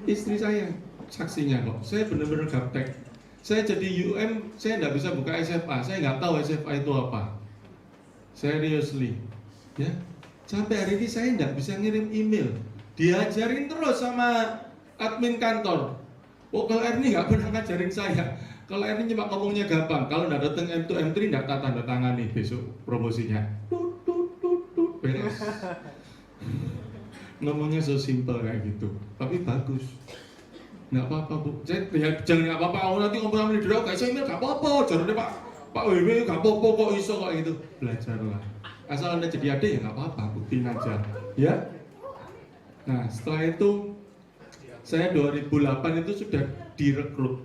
Istri saya saksinya kok. Saya benar-benar gaptek. Saya jadi UM, saya nggak bisa buka SFA. Saya nggak tahu SFA itu apa. Seriously, ya. Sampai hari ini saya nggak bisa ngirim email. Diajarin terus sama admin kantor. Oh, kalau Erni nggak pernah ngajarin saya. Kalau Erni cuma ngomongnya gampang. Kalau nggak datang M2 M3 nggak tanda tangani besok promosinya. Beres. Ngomongnya so simple kayak gitu. Tapi bagus. Nggak apa-apa bu. Saya ya, jangan nggak apa-apa. Oh, nanti ngomong sama dia kayak saya email nggak apa-apa. Jangan deh Pak WW nggak apa-apa kok iso kok gitu. Belajarlah. Asal Anda jadi adik ya nggak apa-apa. Buktiin aja. Ya. Nah setelah itu saya 2008 itu sudah direkrut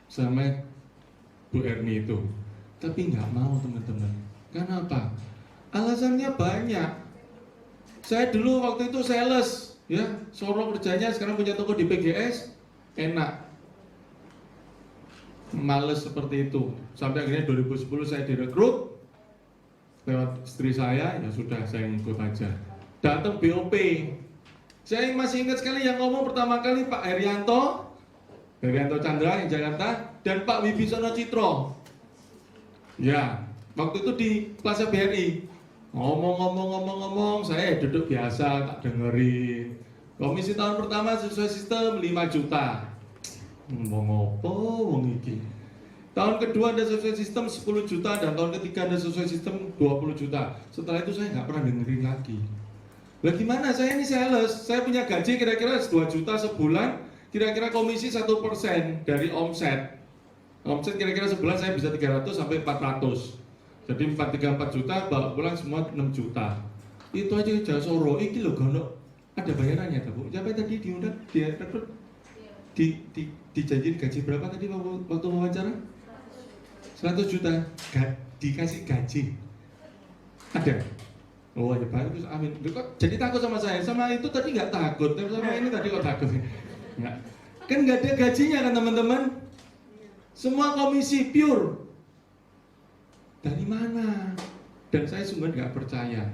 sama Bu Erni itu, tapi nggak mau teman-teman. Kenapa? Alasannya banyak. Saya dulu waktu itu sales, ya, Soro kerjanya sekarang punya toko di PGS, enak. Males seperti itu. Sampai akhirnya 2010 saya direkrut lewat istri saya, ya sudah saya ngikut aja. Datang BOP. Saya masih ingat sekali yang ngomong pertama kali Pak Herianto Chandra yang Jakarta dan Pak Wibisono Citro. Ya, waktu itu di Plaza BRI. Ngomong, saya duduk biasa tak dengerin. Komisi tahun pertama sesuai sistem 5 juta. Ngomong apa wong iki. Tahun kedua ada sesuai sistem 10 juta dan tahun ketiga ada sesuai sistem 20 juta. Setelah itu saya nggak pernah dengerin lagi. Lah gimana, saya ini sales, saya punya gaji kira-kira 2 juta sebulan, kira-kira komisi 1% dari omset. Omset kira-kira sebulan saya bisa 300 sampai 400. Jadi 434 juta, bawa pulang semua 6 juta. Itu aja jauh Soro, iki lho gono. Ada bayarannya tak Bu? Siapa tadi diundang, dia rekrut? Dijanjiin gaji berapa tadi waktu wawancara? 100 juta, dikasih gaji. Ada? Oh ya bagus, amin. Kok jadi takut sama saya? Sama itu tadi nggak takut, tapi sama ini tadi kok takut? Nggak. Kan nggak ada gajinya kan teman-teman? Semua komisi pure. Dari mana? Dan saya sungguh nggak percaya.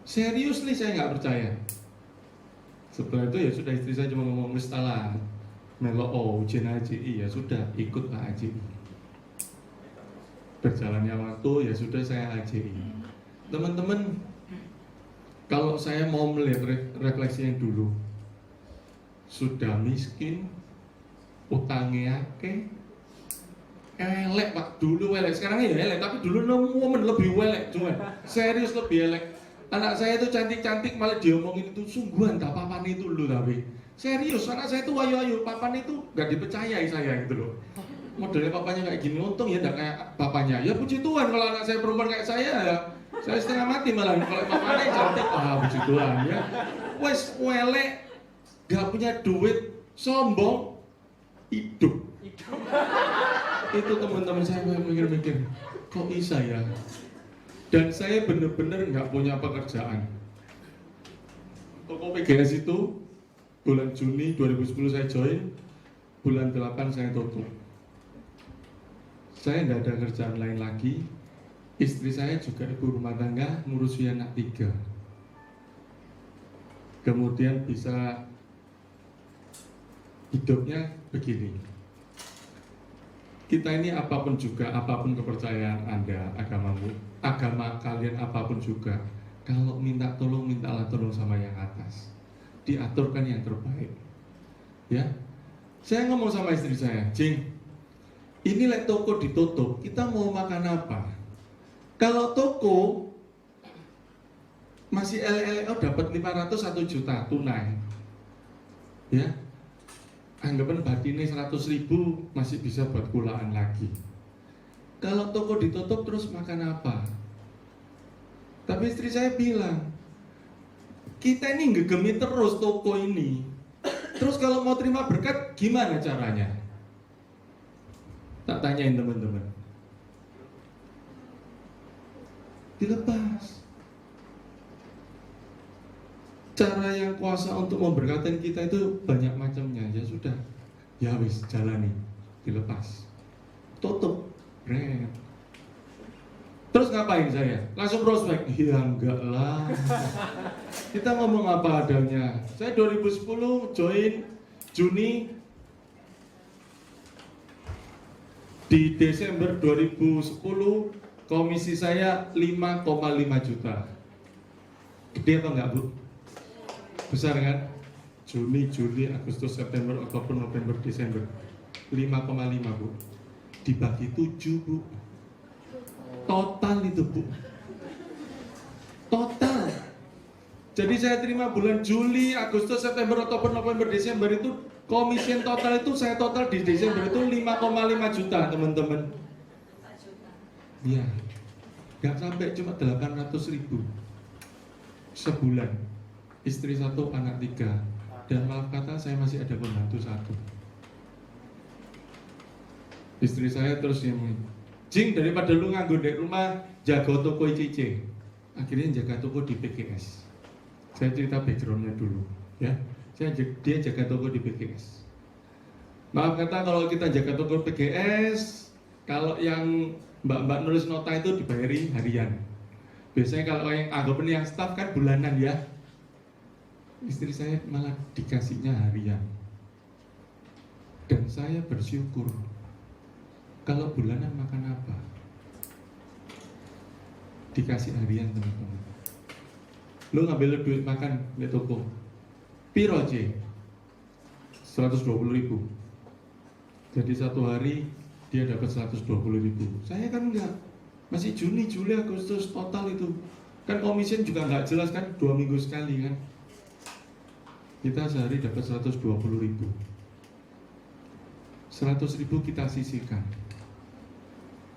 Seriously saya nggak percaya. Setelah itu ya sudah, istri saya cuma ngomong mustalah. Melo ujian AJI ya sudah, ikutlah AJI. Berjalannya waktu ya sudah saya AJI. Teman-teman, kalau saya mau melihat refleksi yang dulu, sudah miskin, utangnya elek Pak, dulu elek, sekarang ya elek, tapi dulu momen lebih elek, cuman serius lebih elek. Anak saya itu cantik-cantik malah diomongin itu sungguhan, tak papan itu dulu tapi serius, anak saya itu ayu-ayu, papan itu gak dipercayai saya gitu loh. Modelnya papanya kayak gini, untung ya gak kayak papanya. Ya puji Tuhan kalau anak saya perempuan kayak saya ya. Saya setengah mati malah kalau mamanya cantik, puji Tuhan ya. Wes welek, gak punya duit, sombong, hidup. Itu teman-teman saya mikir-mikir, kok bisa ya? Dan saya benar-benar nggak punya pekerjaan. Toko PGS itu bulan Juni 2010 saya join, bulan 8 saya tutup. Saya nggak ada kerjaan lain lagi. Istri saya juga ibu rumah tangga, ngurusi anak 3. Kemudian bisa hidupnya begini. Kita ini apapun juga, apapun kepercayaan Anda, agama kalian apapun juga, kalau minta tolong, mintalah tolong sama yang atas. Diaturkan yang terbaik. Ya, saya ngomong sama istri saya, Jing, ini lek toko ditutup, kita mau makan apa? Kalau toko masih LLO dapat 500 1 juta tunai, ya, anggapan batinnya 100.000 masih bisa buat kulaan lagi. Kalau toko ditutup terus makan apa? Tapi istri saya bilang, kita ini ngegemi terus toko ini. Terus kalau mau terima berkat gimana caranya? Tak tanyain teman-teman. Dilepas. Cara yang kuasa untuk memberkati kita itu banyak macamnya. Ya sudah, ya wis jalani, dilepas, tutup, red. Terus ngapain saya? Langsung prospek? Ya enggak lah. Kita ngomong apa adanya. Saya 2010 join Juni, di Desember 2010 komisi saya 5,5 juta. Gede apa enggak, Bu? Besar kan? Juni, Juli, Agustus, September, Oktober, November, Desember 5,5, Bu. Dibagi 7, Bu. Total itu, Bu. Total. Jadi saya terima bulan Juli, Agustus, September, Oktober, November, Desember itu komisen total itu saya total di Desember itu 5,5 juta, teman-teman. Iya. Nggak sampai, cuma 800.000 sebulan. Istri 1, anak 3. Dan maaf kata saya masih ada pembantu 1. Istri saya terus yang Jing, daripada lu nganggur di rumah, jaga toko ICC. Akhirnya jaga toko di PGS. Saya cerita backgroundnya dulu, ya. Dia jaga toko di PGS. Maaf kata kalau kita jaga toko PGS, kalau yang mbak-mbak nulis nota itu dibayari harian. Biasanya kalau yang anggapan yang staff kan bulanan ya. Istri saya malah dikasihnya harian. Dan saya bersyukur. Kalau bulanan makan apa? Dikasih harian, teman-teman. Lu ngambil duit makan di toko piro C? 120.000. Jadi satu hari dia dapat 120.000. Saya kan enggak. Masih Juni, Juli, Agustus total itu. Kan komisen juga enggak jelas kan, 2 minggu sekali kan. Kita sehari dapat 120.000. 100.000 kita sisihkan.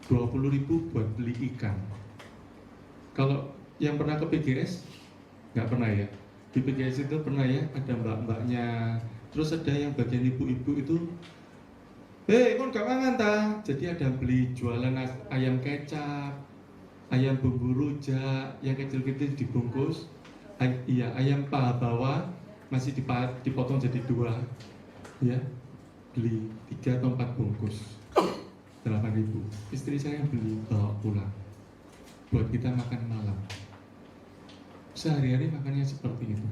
20.000 buat beli ikan. Kalau yang pernah ke PGS nggak pernah ya, di PGS itu pernah ya, ada mbak-mbaknya, terus ada yang bagian ibu-ibu itu, kon gak mangan ta? Jadi ada beli jualan ayam kecap, ayam bumbu rujak, yang kecil-kecil dibungkus, iya ayam paha bawah masih dipotong jadi 2, ya, beli 3 atau 4 bungkus, 8.000. Istri saya beli bawa pulang, buat kita makan malam. Sehari-hari makannya seperti itu.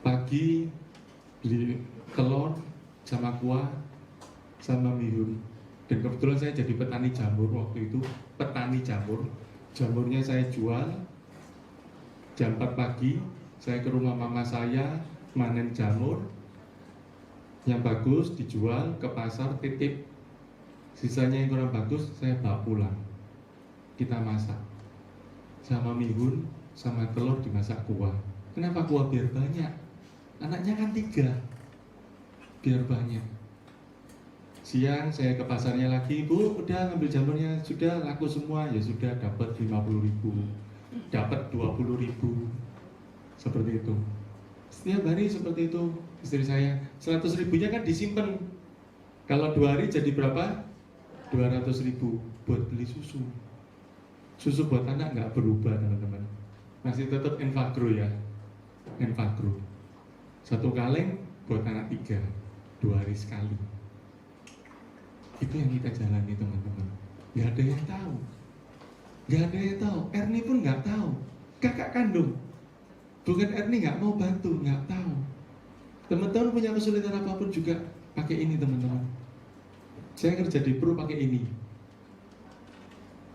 Pagi beli telur sama kuah sama mihun. Dan kebetulan saya jadi petani jamur waktu itu. Petani jamur. Jamurnya saya jual jam 4 pagi. Saya ke rumah mama saya manen jamur yang bagus dijual ke pasar, titip. Sisanya yang kurang bagus saya bawa pulang. Kita masak sama mihun sama telur dimasak kuah. Kenapa kuah? Biar banyak. Anaknya kan 3, biar banyak. Siang saya ke pasarnya lagi, Bu, udah ngambil jamurnya, sudah laku semua, ya sudah dapat 50.000, dapat 20.000, seperti itu. Setiap hari seperti itu. Istri saya 100.000-nya kan disimpan. Kalau 2 hari jadi berapa? 200.000 buat beli susu. Susu buat anak nggak berubah, teman-teman. Masih tetap Envagro ya, Envagro. 1 kaleng buat anak 3, 2 hari sekali. Itu yang kita jalani, teman-teman. Gak ada yang tahu. Gak ada yang tahu. Erni pun gak tahu. Kakak kandung. Bukan Erni gak mau bantu, gak tahu. Teman-teman punya kesulitan apapun juga pakai ini, teman-teman. Saya kerja di Pro pakai ini.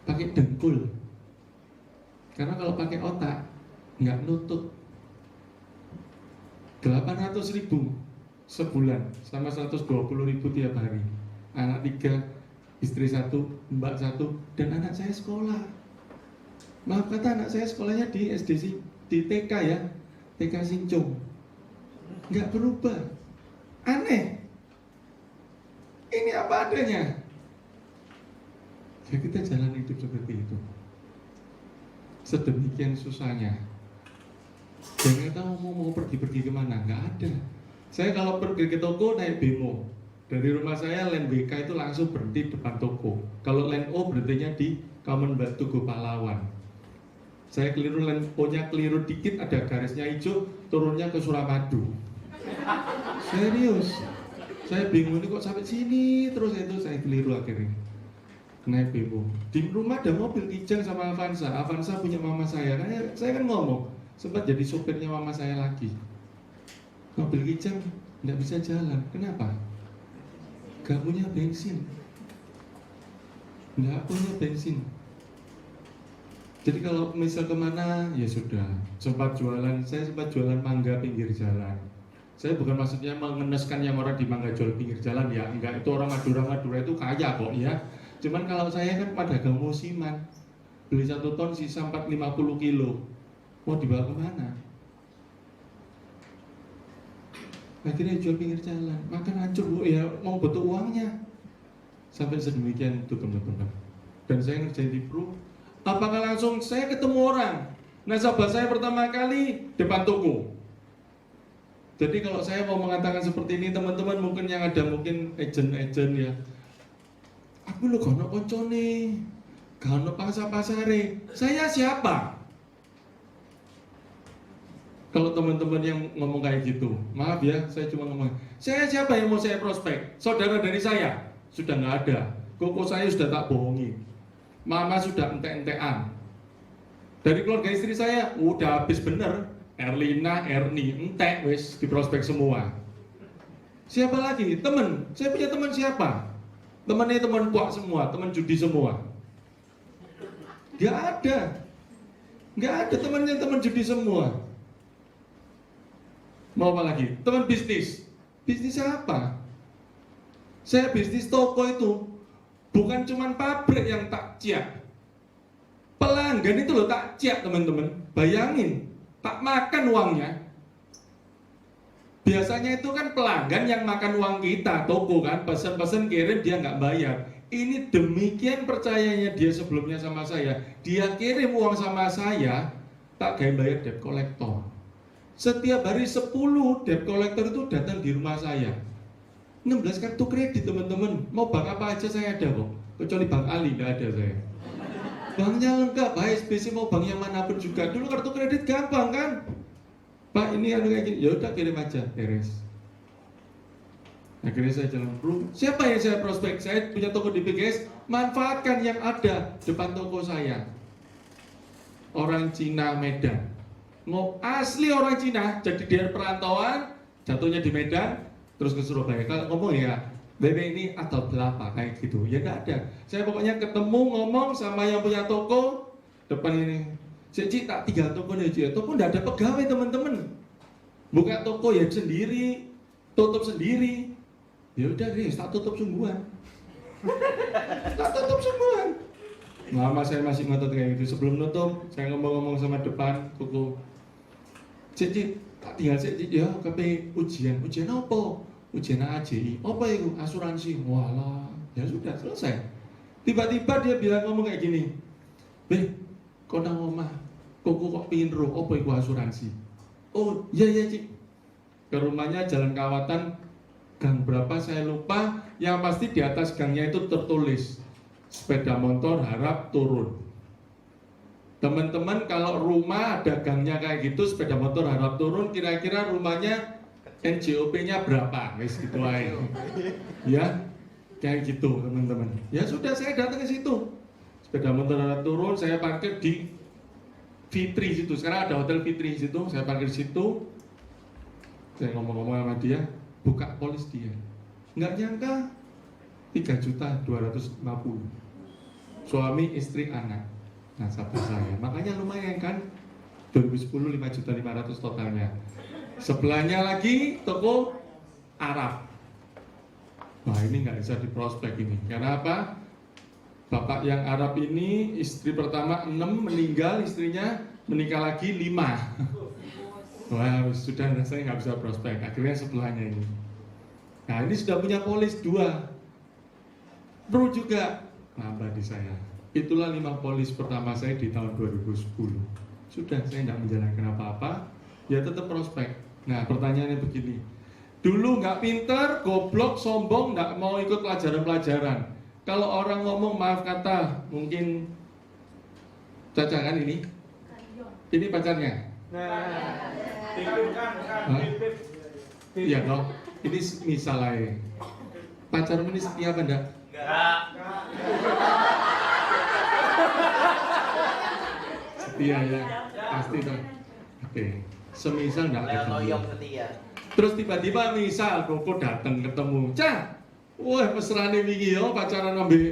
Pakai dengkul. Karena kalau pakai otak nggak nutut. 800.000 sebulan sama 120.000 tiap hari. Anak 3, istri 1, mbak 1, dan anak saya sekolah. Maaf kata anak saya sekolahnya di SD, di TK ya, TK Sincung. Nggak berubah. Aneh. Ini apa adanya. Ya kita jalan hidup seperti itu. Sedemikian susahnya. Jangan tahu mau pergi kemana, nggak ada. Saya kalau pergi ke toko naik bemo. Dari rumah saya Len BK itu langsung berhenti depan toko. Kalau Len O berhentinya di Commonwealth Tugu Pahlawan. Saya keliru, Len O-nya keliru dikit, ada garisnya hijau, turunnya ke Suramadu. Serius. Saya bingung ini kok sampai sini terus, itu saya keliru akhirnya. Naik bemo. Di rumah ada mobil Kijang sama Avanza. Avanza punya mama saya. Saya kan ngomong, sempat jadi sopirnya mama saya lagi. Mobil Kijang nggak bisa jalan. Kenapa? Gak punya bensin. Nggak punya bensin. Jadi kalau misal kemana, ya sudah. Saya sempat jualan mangga pinggir jalan. Saya bukan maksudnya mengeneskan yang orang di mangga jual pinggir jalan, ya enggak. Itu orang Madura itu kaya kok ya. Cuman kalau saya kan pedagang musiman, beli 1 ton sisa 450 kilo, mau dibawa kemana? Akhirnya jual pinggir jalan, makan hancur Bu, ya mau butuh uangnya. Sampai sedemikian itu teman-teman. Dan saya ngerjain di Pro, apakah langsung saya ketemu orang? Nasabah saya pertama kali depan toko. Jadi kalau saya mau mengatakan seperti ini, teman-teman mungkin yang ada mungkin agent ya. Aku lo kono koncone, kono pangsa pasare. Saya siapa? Kalau teman-teman yang ngomong kayak gitu, maaf ya, saya cuma ngomong, saya siapa yang mau saya prospek? Saudara dari saya sudah nggak ada. Koko saya sudah tak bohongi. Mama sudah ente-entean. Dari keluarga istri saya udah habis bener. Erlina, Erni, entek wis di prospek semua. Siapa lagi? Temen. Saya punya teman siapa? Temennya teman kuak semua, teman judi semua. Gak ada. Gak ada temannya teman judi semua. Mau apa lagi? Teman bisnis. Bisnis apa? Saya bisnis toko itu bukan cuma pabrik yang tak ciak. Pelanggan itu loh tak ciak teman-teman. Bayangin, tak makan uangnya. Biasanya itu kan pelanggan yang makan uang kita, toko kan, pesan-pesan kirim dia nggak bayar. Ini demikian percayanya dia sebelumnya sama saya. Dia kirim uang sama saya, tak gaya bayar debt collector. Setiap hari 10 debt collector itu datang di rumah saya. 16 kartu kredit teman-teman. Mau bank apa aja saya ada kok. Kecuali Bank Ali nggak ada saya. Banknya lengkap, HSBC mau bank yang manapun juga. Dulu kartu kredit gampang kan? Pak ini anu kayak gini, ya udah kirim aja, beres. Akhirnya saya jalan Pro. Siapa yang saya prospek? Saya punya toko di PGS, manfaatkan yang ada depan toko saya. Orang Cina Medan. Asli orang Cina, jadi dia perantauan, jatuhnya di Medan, terus ke Surabaya. Kalau ngomong ya, Bebe ini atau berapa kayak gitu, ya nggak ada. Saya pokoknya ketemu ngomong sama yang punya toko depan ini. Cik tak 3 toko nih Cik, toko nggak ada pegawai teman-teman. Buka toko ya sendiri, tutup sendiri. Ya udah deh, tak tutup sungguhan. Tak tutup sungguhan. Lama saya masih ngotot kayak gitu. Sebelum nutup, saya ngomong-ngomong sama depan toko. Cik, tak tinggal Cik ya, kepe ujian apa? Ujian AJI, apa itu? Asuransi. Walah, ya sudah selesai. Tiba-tiba dia bilang ngomong kayak gini, Beh, kau nang omah, koko kok pingin roh, apa itu asuransi? Oh, iya Cik. Ke rumahnya Jalan Kawatan, gang berapa saya lupa, yang pasti di atas gangnya itu tertulis, sepeda motor harap turun. Teman-teman kalau rumah ada gangnya kayak gitu, sepeda motor harap turun, kira-kira rumahnya NJOP-nya berapa? Wes gitu aja. Ya, kayak gitu teman-teman. Ya sudah, saya datang ke situ. Sepeda motor harap turun, saya parkir di Fitri situ. Sekarang ada hotel Fitri situ, saya parkir situ. Saya ngomong-ngomong sama dia, buka polis dia. Nggak nyangka 3.250.000. Suami, istri, anak. Nasabah saya. Makanya lumayan kan? 2010 5.500.000 totalnya. Sebelahnya lagi toko Arab. Wah ini nggak bisa diprospek ini. Karena apa? Bapak yang Arab ini istri pertama 6 meninggal, istrinya menikah lagi 5. Wah sudah saya nggak bisa prospek. Akhirnya sebelahnya ini. Nah ini sudah punya polis 2. Perlu juga nambah di saya. Itulah 5 polis pertama saya di tahun 2010. Sudah saya nggak menjalankan apa-apa, ya tetap prospek. Nah pertanyaannya begini, dulu nggak pinter, goblok, sombong, nggak mau ikut pelajaran-pelajaran. Kalau orang ngomong maaf kata, mungkin Caca kan ini pacarnya. Iya toh, ini misalnya pacarmu ini setia apa enggak? Setia ya, pasti toh. Oke, semisal enggak ketemu. Terus tiba-tiba misal Koko datang ketemu, Cah, wah mesrane wingi yo pacaran ambe